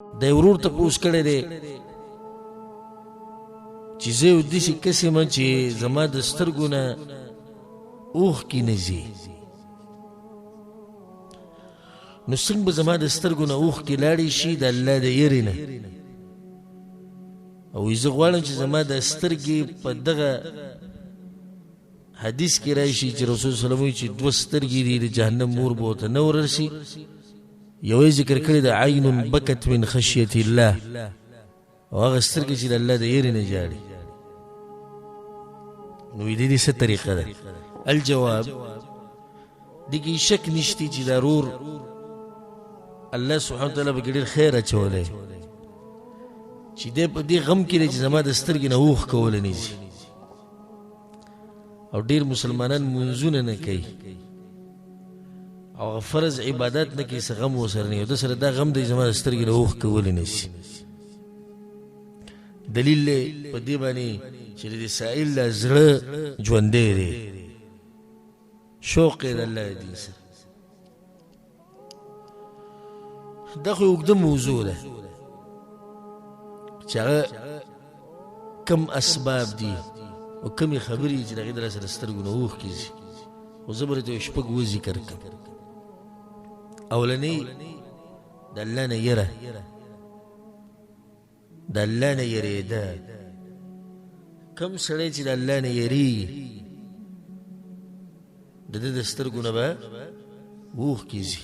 دا ورور ته پوس کړی دی چې زه یو داسې کس یم چې زما د سترګو نه اوښکې نه ځي، نو څنګه به زما د سترګو نه اوښکې لاړې شي د الله د یرې نه؟ او زه غواړم چې زما د سترګې په دغه حدیث کې راشي چې رسول صلی الله علیه وسلم وایي چې دوه سترګې دي د جهنم اور به ورته نه ورسي. یو یې ذکر کړی د عین بکت من خشیة الله، او هغه سترګې چې د الله د یرې نه جاړي. نو د دې څه طریقه ده؟ الجواب دې کې شک نشتی چې ضرور الله سبحانه وتعالی به ډېر خیر اچولی چې دی په دې غم کې دی چې زما د سترګې نه اوښ کولی نه ځي. او ډېر مسلمانان منځونه نه کوي او فرض عبادت نه کوي، څه غم ورسره نه وي، د سره دا غم دی زما د سترګې نه اوښ کولی نه شي. دلیل دی په دې باندې چې د سائل له زړه ژوندی دی، شوق یې د الله دین سره. دا خو اوږده موضوع ده چې هغه کم اسباب دي او کمې خبرې چې د هغې د لاسه د سترګو نه اوښکې ځي. خو زه به درته یو شپږ ذکر کړم. اولنی د الله نه یره، د الله نه یریده. کم سړی چې د الله نه یریږي د ده د سترګو نه به اوښکې ځي،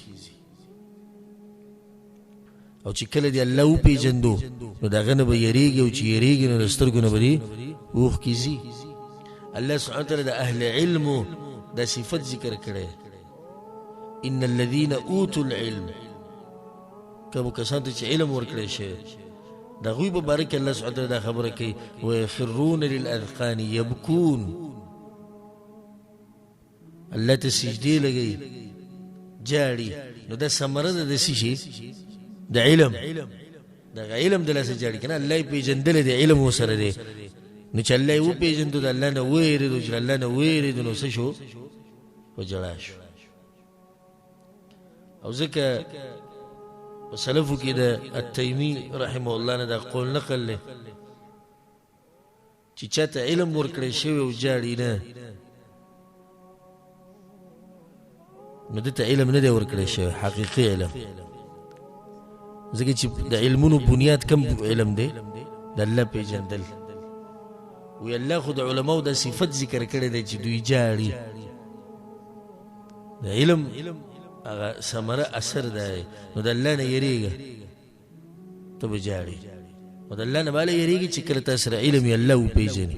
او چې کله دې الله وپېژندو نو د هغه نه به یریږي، او چې یریږي نو د سترګو نه به دې اوښکې ځي. الله سبحانه وتعالی د اهل علمو دا صفت ذکر کړی، ان الذين اوتوا العلم، کومو کسانو ته چې علم ورکړی شوی د هغوی په باره کې الله سبحانه وتعالی دا خبره کوي ويخرون للاذقان يبكون. الله ته سجدې لګوي جاړي، نو دا ثمره ده د څه شي؟ د علم. دغه علم د لاسه جاړي که نه، الله یې پېژندلی دی، علم ورسره دی. نو چې الله یې وپېژندو د الله نه وېرېدو، چې الله نه وېرېدو نو څه شو؟ په ژړا شو. او ځکه په سلفو کې د التیمي رحمه الله نه دا قول نقل دی چې چاته علم ورکړی شوی او جاړي نه، نو دته علم نه دی ورکړی شوی، حقیقي علم. ځکه چې د علمونو بنیاد کم علم دی؟ د الله پېژندل. وی الله خو د علماو دا صفت ذکر کړی دی چې دوی جاړي. د علم هغه ثمره اثر دی، نو د الله نه یریږه ته به جاړي، او د الله نه بالا یریږي چې کله تا سره علم یې الله وپېژني.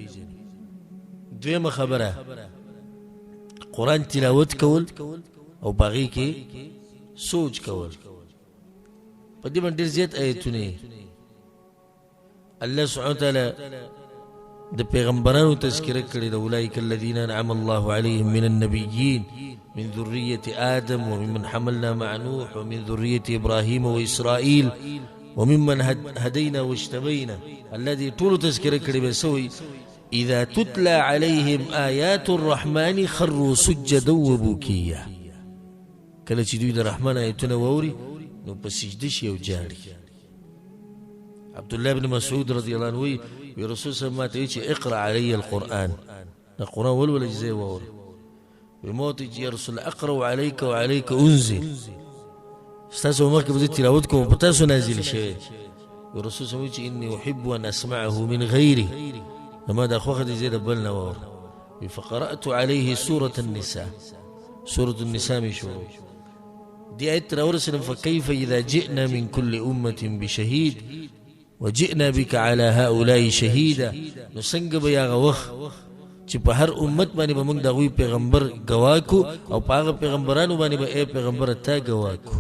دویمه خبره قرآن تلاوت کول او په هغې کې سوچ کول. په دې باندې ډېر زیات آیتونه الله سبحانه وتعالی د پیغمبرانو تذکره کړې ده. اولئک الذین انعم الله علیهم من النبیین من ذریة آدم وممن حملنا مع نوح ومن ذریة ابراهیم واسرائیل وممن هدینا واجتبینا. الذي طول تذکره کړې به سوی اذا تتلى عليهم آیات الرحمن خروا سجدا وبکیا. کله چې دوی د رحمان آیتونه واوري نو په سجده شي او جاړي. عبدالله بن مسعود رضی الله عنه وی رسول صلی الله علیه وسلم چې اقرأ علی القرآن، دا قرآن ولول اجزای واور. وموت یا رسول اقرأ علیک وعلیک انزل، ستاسو مخکې به زه تلاوت کوم په تاسو نازل شوی. رسول صلی الله علیه وسلم چې انی احب ان اسمعه من غیره، لما دا خوښه دې زه د بل نه واور. فقرأت علیه سورة النساء، سورة النساء مې شروع دي آیت راورسلم فکیف اذا جئنا من كل امة بشهید وجئنا بك على هؤلاء شهیدا. نو څنګه به هغه وخت چې په هر امت باندې به موږ د هغوی پیغمبر ګواه کو، او په هغه پیغمبرانو باندې به ای پیغمبره تا ګواه کو.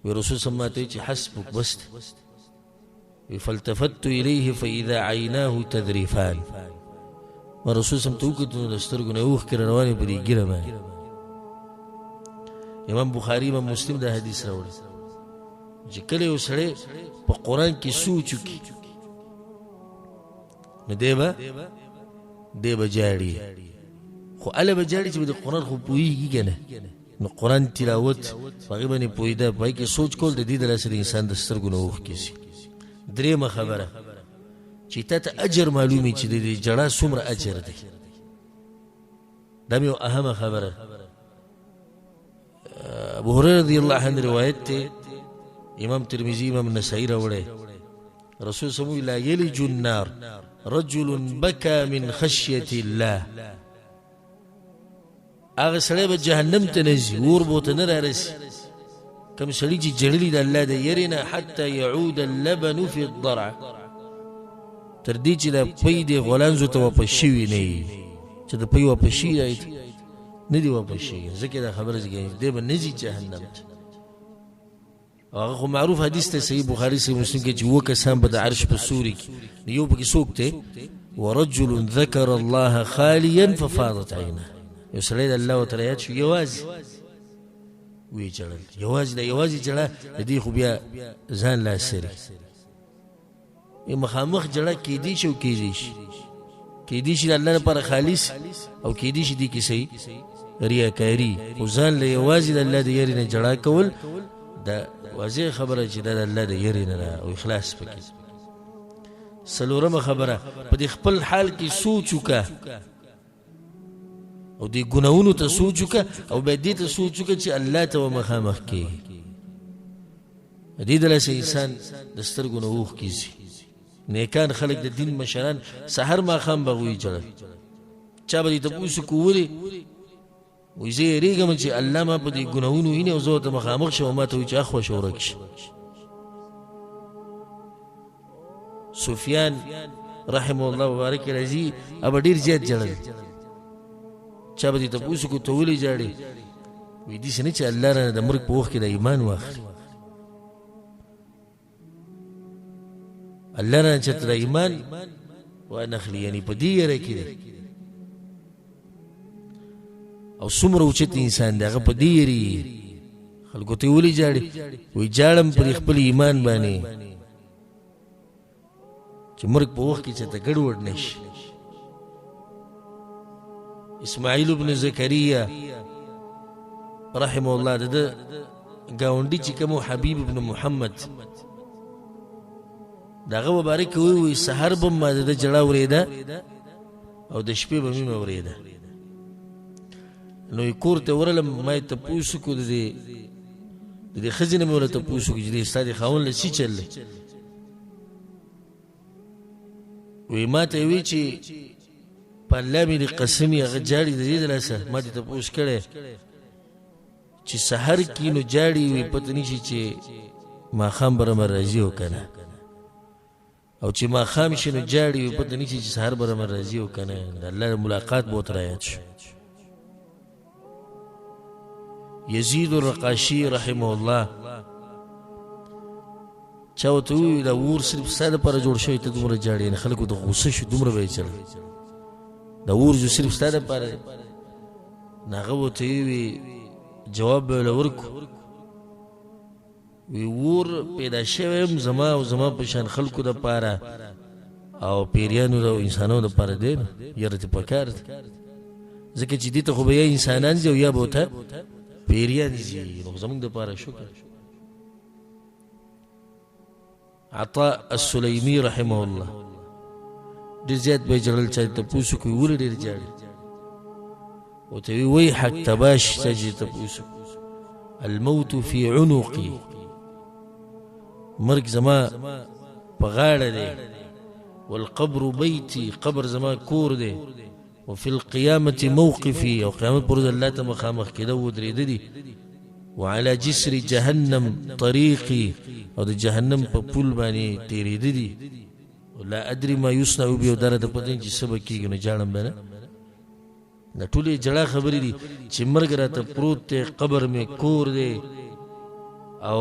وی رسول صلی الله علیه وسلم چې حسبک بس. فالتفت الیه فاذا عیناه تذریفان. ما رسول صلی الله علیه وسلم ته وکتل نو د سترګو نه اوښکې روانې په دې ږیره باندې. امام بخاری امام مسلم دا حدیث راوړي چې کله یو سړی په قرآن کې سوچ وکړي نو دی به جاړي. خو هله به جاړي چې د قرآن خو پوهېږي که نه، نو قرآن تلاوت هغې باندې پوهېده په هغې کې سوچ کول د دې د لاسه د انسان د سترګو نه اوښکې شي. درېیمه خبره چې تا ته اجر معلومي چې د دې جړا څومره اجر دی. دا مې یو اهمه خبره. ابو هريره رضی الله عنه روایت دی، امام ترمذی امام نسائی راوړی، رسول صلی الله علیه وسلم لا یلج النار رجل بكى من خشیة الله. هغه سړی به جهنم ته نه ځي، اور به ورته نه رارسي کوم سړي چې جړلي د الله د یرې نه حتی یعود اللبن فی الضرع، تر دې چې د پۍ د غولانځو ته واپس شوي نه وي، چې د پۍ واپس شي نه دي واپس شي، ځکه دا خبره ځکه دی به نه ځي جهنم ته. هغه خو معروف حدیث ته صحیح بخاري صحیح مسلم کې چې اووه کسان به د عرش په سوري کې، یو پکې څوک دی؟ ورجل ذکر الله خالیا ففاضت عینه. یو سړی د الله ورته یاد شو یوازې ویې جړل، یوازې جړه د دې خو بیا ځان لا سري. مخامخ جړه کیدی شي او کیدی شي د الله لپاره خالص او کیدی شي دې کې صحیح ریاکاري، خو ځان له یوازې د الله د یاري نه جړه کول دا واضح خبره چې دا د الله د یاري نه ده او اخلاص پکې. څلورمه خبره په دې خپل حال کې سوچ وکړه او دې ګناهونو ته سوچ وکړه او بیا دې ته سوچ وکړه چې الله ته به مخامخ کېږي. دې د لاسه انسان د سترګو نه اوښکې ځي. نیکان خلک د دین مشران سحر ماښام به هغوی جړل، چا به دې تپوس وکړو ولې؟ وایي زه یېرېږم چې الله ما په دې ګناهونو ویني او زه ورته مخامخ شم او ما ته وایي چې اخوا شه ورک شه. سفیان رحمه الله مبارک راځي ابه ډېر زیات جړل، چا به دې تپوس وکړو ته ولې جاړې؟ وایي داسې نه چې الله رانه د مرګ په وخت کې د ایمان واخلي، الله رانه چېرته د ایمان وانخلي، یعنې په دې یره کې دی. او څومره اوچت انسان دی هغه په دې یرې خلکو ته ولې جاړي؟ وایي جاړم پر خپل ایمان باندې چې مرګ په وخت کې چېرته ګډوډ نه شي. اسماعیل ابن زکریا رحمه الله د ده ګاونډي چې کوم حبیب ابن محمد د هغه مبارک وایي سحر به ما د ده جړه اورېده او د شپې به مې اورېده. نو کور ته ورغلم، ما یې تپوس وکړو د دې ښځې نه مې ورله تپوس وکړو چې ستا د خاوند له څه چل دی؟ وایي ما ته یې وایي چې په الله مې د قسم یې هغه جاړي د دې د لاسه ما دې تپوس کړی چې سحر کې نو جاړي وي پته نه شي چې ماښام به رمه راځي او که نه، او چې ماښام شي نو جاړي وي پته نه شي چې سحر به رمه راځي او که نه. د الله ملاقات به ورته رایاد شو. یزید الرقاشي رحمه الله چا ورته وویل دا اور صرف ستا دپاره جوړ شوی ته دومره جاړې، یعنې خلکو ته غوسه شو دومره به یې چل دا اور جو صرف ستا دپاره دی. نو هغه ورته ووي جواب به یې ورکړو، وی اور پیدا شوی یم زما او زما په شان خلکو دپاره او پیریانو او انسانانو دپاره دی، نو یره ته پکار دی، ځکه چې دې ته خو به یا انسانان دي او یا به ورته پیریان دي، نو زموږ دپاره شکر. عطاء السلیمی رحمه الله ډېر زیات به یې جړل، چا تپوس وکړي ولې ډېر جاړي؟ ورته وایي ویحک تباش چا چې تپوس وکړي الموت فی عنقي، مرګ زما په غاړه دی، والقبر بیتی قبر زما کور دی، وفي القيامة موقفي او قیامت پر ورځ الله ته مخامخ کېده ودرېده دي، وعلى جسر جهنم طريقي او د جهنم په پل باندې تېرېده دي، لا ادري ما يصنع بي، او دا راته پته نه چې څه به کېږي، نو جاړم به نه. دا ټولې جړه خبرې دي چې مرګ راته پروت دی، قبر مې کور دی او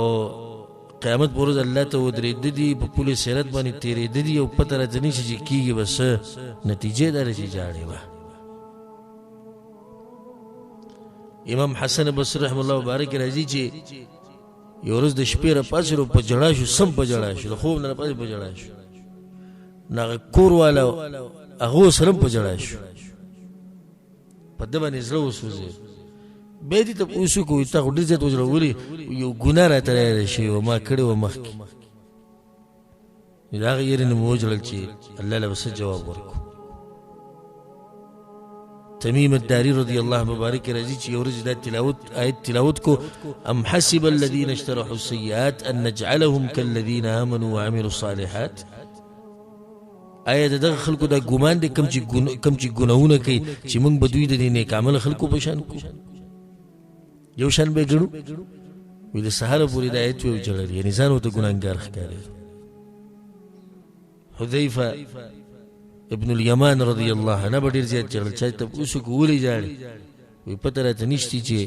قیامت پر ورځ الله ته ودرېده دي، په پل سیرت باندې تېرېده دي او پته راته نه شي چې کېږي به څه، نتیجې دا ده چې جاړې به. امام حسن بصري رحمه الله مبارک راځي چې یو ورځ د شپې راپاڅېدو په جړا شو، سم په جړا شو، د خوب نه راپاڅېد په جړا شو، نو هغه کور والا هغه سره په جړا شو، په ده باندې زړه وسوځېد. به دې ته اوسو کو تا خو ډېر زیات وجره ولي یو ګناه راته راغلی شوی و ما کړی و مخکې د هغه یېرې نه مې وجړل چې الله له به څه جواب ورکړو تمیم الداري رضی الله مبارک راځي چې یو ورځ دا آیت تلاوت کو ام حسب الذين اشترحوا السيئات ان نجعلهم كالذين امنوا وعملوا الصالحات آیا دغه خلکو دا ګمان دي کم چې ګناونه کوي چې موږ به دوی د نیک عمل خلکو په شان کو یو شان به ګڼو وی د سهار پورې دا آیت وجړل یعنی ځان ورته ګناهګار ښکاري حذیفه ابن الیمان رضی الله عنه به ډېر زیات جړل چا ته اوسو کو ولې جاړي وی پته راته نشتی چې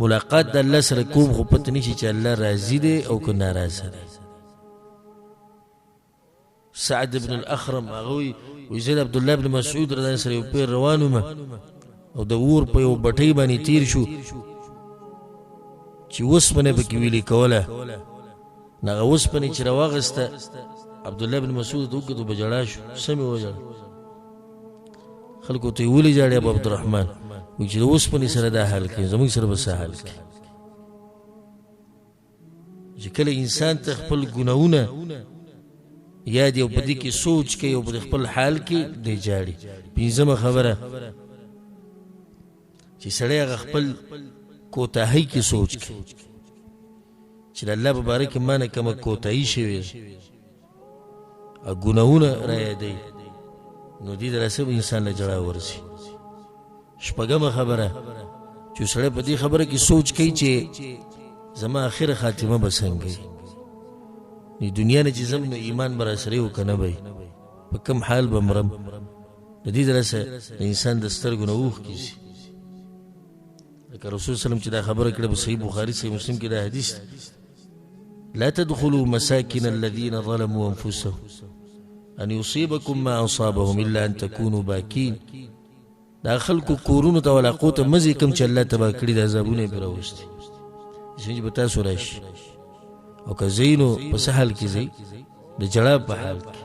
ملاقات د الله سره کوم خو پته نشي چې الله راضي دی او که ناراضه دی سعد بن الاخرم هغه وی زید عبد الله بن مسعود رضی الله سره یو پیر روانو ما او د ور په یو بټۍ باندې تیر شو چې وسپنه پکې ویلې کوله نغه وسپنه چې راوغسته عبد الله بن مسعود وګدو بجړا شو سمې وجړ خلکو ته ولې جاړي ابو عبدالرحمن وی چې وسپنه سره دا حل کوي زموږ سره به څه حل کوي چې کله انسان ته خپل ګناونه یاد یو په دې کې سوچ کوي او په خپل حال کې دی جاړي پنځمه خبره چې سړی هغه خپل کوتاهۍ کې سوچ کوي چې الله مبارک مانه کومه کوتاهي شوې او ګناونه را یادوي نو دې در سره انسان له جړا ورسي شپږمه خبره چې سړی په دې خبره کې سوچ کوي چې زما آخره خاتمه به څنګه وي د دنیا نه چې ځم نو ایمان به راسره وي که نه به په کوم حال به مرم د دې در سره د انسان د سترګو نه اوښکې شي لکه رسول صلی الله علیه وسلم چې دا خبره کړه په صحیح بخاري صحیح مسلم کې دا حدیث لا تدخلوا مساكن الذين ظلموا انفسهم ان يصيبكم ما اصابهم الا ان تكونوا باكين دا خلکو کورونو ته ولاقو ته مزي کم چې الله تبا کړی د عذابونه براوستي چې به تاسو راشي او که زینو په سهل کې زی د جړا په حال کې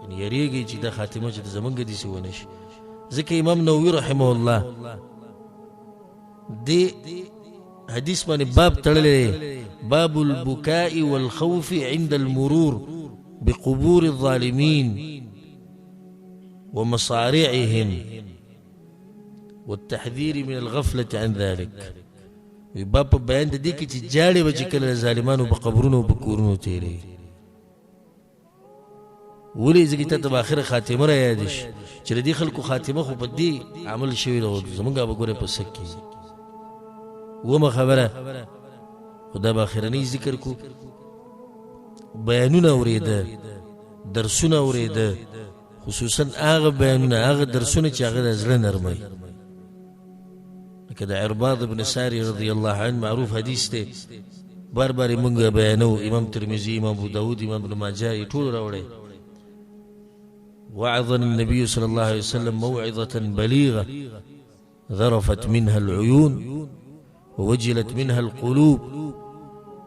یعنی یریږي چې د خاتمه چې زمونږ دي سی ونه شي ځکه امام نووي رحمه الله دې حدیث باندې باب تړلې باب البكاء والخوف عند المرور بقبور الظالمين ومصارعهم والتحذير من الغفلة عن ذلك باب بیان د دې کې چې جاړي به چې کله ظالمانو په قبرونو په کورونو تیري ولې ځکه ته په اخر خاتمه را یاد شي چې د دې خلکو خاتمه خو په دې عمل شوی راو زمونږ به ګوره په سکه ومه خبره خدا به اخرنی ذکر کو بیانونه اوریده درسونه اوریده خصوصا هغه بیانونه هغه درسونه چې هغه د زړه نرمي لکه د عرباض بن ساري رضی الله عنه معروف حدیث دی بار بار مونږ بیانو امام ترمذی امام ابو داود امام ابن ماجه ټول راوړي وعظنا النبي صلى الله عليه وسلم موعظة بليغة ذرفت منها العيون ووجلت منها القلوب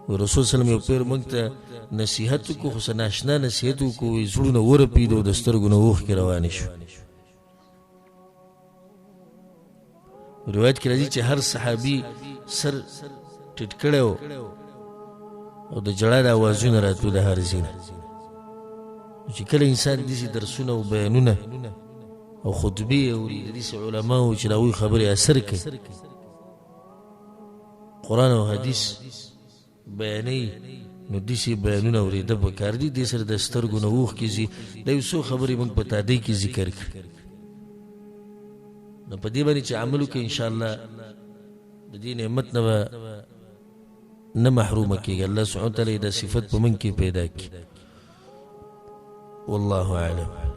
ورسول صلی الله علیه وسلم یو پیر مونږ ته نصیحت کو خو ناشنا نصیحت کو زړونه ورپیدو د سترګو نه اوښ کې روان شو روایت کې راځي چې هر صحابي سر ټیټ کړو او د جړا د اوازونه راتلو د هر ځینه چې کله انسان دې درسونه او بیانونه او خطبې او دې علماء چې راوي خبرې اثر کوي قرآن او حدیث بیانې نو دې بیانونه اورېده پکار دي دې سره د سترګو نه اوښکې ځي دا یو څو خبرې موږ په تادۍ کې ذکر کړي نو په دې باندې چې عمل وکړي انشاءالله د دې نعمت نه محرومه کېږي الله سبحانه وتعالی دا صفت په موږ کې پیدا کړي والله اعلم